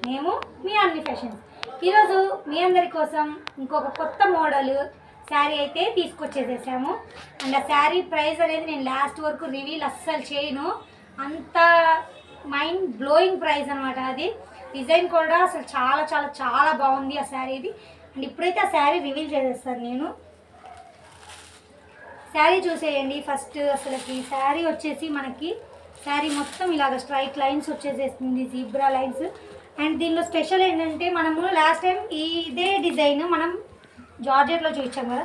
మేము మీ అన్ని ఫ్యాషన్స్. ఈరోజు మీ అందరి కోసం ఇంకొక కొత్త మోడల్ శారీ అయితే తీసుకొచ్చేసేసాము. అండ్ ఆ శారీ ప్రైస్ అనేది నేను లాస్ట్ వరకు రివీల్ అస్సలు చేయను, అంత మైండ్ బ్లోయింగ్ ప్రైస్ అనమాట. అది డిజైన్ కూడా అసలు చాలా చాలా చాలా బాగుంది ఆ శారీది. అండ్ ఇప్పుడైతే ఆ శారీ రివీల్ చేసేస్తాను నేను. శారీ చూసేయండి ఫస్ట్. అసలుకి శారీ వచ్చేసి మనకి శారీ మొత్తం ఇలాగ స్ట్రైట్ లైన్స్ వచ్చేసేస్తుంది, జీబ్రా లైన్స్. అండ్ దీనిలో స్పెషల్ ఏంటంటే మనము లాస్ట్ టైం ఇదే డిజైన్ మనం జార్జెట్లో చూపించాం కదా,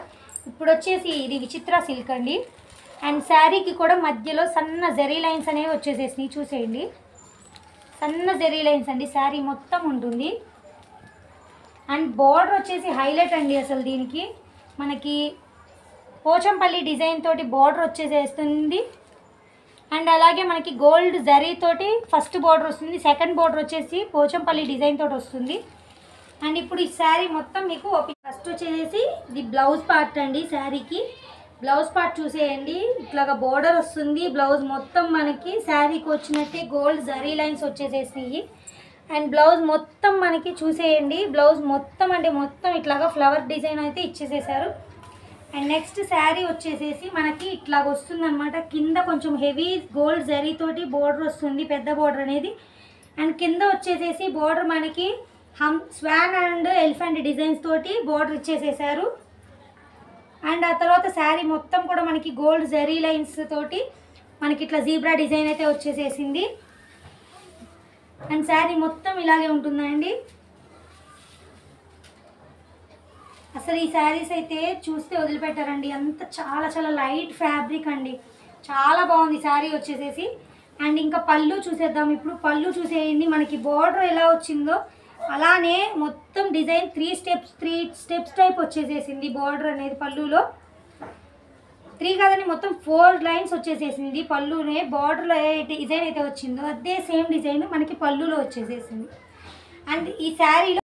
ఇప్పుడు వచ్చేసి ఇది విచిత్ర సిల్క్ అండి. అండ్ శారీకి కూడా మధ్యలో సన్న జరీ లైన్స్ అనేవి వచ్చేసేసినాయి, చూసేయండి. సన్న జరీ లైన్స్ అండి, శారీ మొత్తం ఉంటుంది. అండ్ బార్డర్ వచ్చేసి హైలైట్ అండి. అసలు దీనికి మనకి పోచంపల్లి డిజైన్ తోటి బార్డర్ వచ్చేసేస్తుంది. అండ్ అలాగే మనకి గోల్డ్ జరీ తోటి ఫస్ట్ బార్డర్ వస్తుంది, సెకండ్ బార్డర్ వచ్చేసి పోచంపల్లి డిజైన్ తోటి వస్తుంది. అండ్ ఇప్పుడు ఈ శారీ మొత్తం మీకు ఓపెన్. ఫస్ట్ వచ్చేసి ఇది బ్లౌజ్ పార్ట్ అండి. శారీకి బ్లౌజ్ పార్ట్ చూసేయండి, ఇట్లాగా బార్డర్ వస్తుంది. బ్లౌజ్ మొత్తం మనకి శారీకి వచ్చినట్టే గోల్డ్ జరీ లైన్స్ వచ్చేసేసినాయి. అండ్ బ్లౌజ్ మొత్తం మనకి చూసేయండి, బ్లౌజ్ మొత్తం అంటే మొత్తం ఇట్లాగా ఫ్లవర్ డిజైన్ అయితే ఇచ్చేసేసారు. అండ్ నెక్స్ట్ శారీ వచ్చేసేసి మనకి ఇట్లాగ వస్తుంది అనమాట. కింద కొంచెం హెవీ గోల్డ్ జరీ తోటి బోర్డర్ వస్తుంది, పెద్ద బోర్డర్ అనేది. అండ్ కింద వచ్చేసేసి బోర్డర్ మనకి స్వాన్ అండ్ ఎలిఫెంట్ డిజైన్స్ తోటి బోర్డర్ ఇచ్చేసేసారు. అండ్ ఆ తర్వాత శారీ మొత్తం కూడా మనకి గోల్డ్ జరీ లైన్స్ తోటి మనకి ఇట్లా జీబ్రా డిజైన్ అయితే వచ్చేసేసింది. అండ్ శారీ మొత్తం ఇలాగే ఉంటుందండి. అసలు ఈ శారీస్ అయితే చూస్తే వదిలిపెట్టారండి, అంత చాలా చాలా లైట్ ఫ్యాబ్రిక్ అండి, చాలా బాగుంది శారీ వచ్చేసేసి. అండ్ ఇంకా పళ్ళు చూసేద్దాం ఇప్పుడు. పళ్ళు చూసేయండి, మనకి బార్డర్ ఎలా వచ్చిందో అలానే మొత్తం డిజైన్ త్రీ స్టెప్స్ టైప్ వచ్చేసేసింది. బార్డర్ అనేది పళ్ళులో 3 కాదని మొత్తం 4 లైన్స్ వచ్చేసేసింది పళ్ళునే. బార్డర్లో ఏ డిజైన్ అయితే వచ్చిందో అదే సేమ్ డిజైన్ మనకి పళ్ళులో వచ్చేసేసింది. అండ్ ఈ శారీలో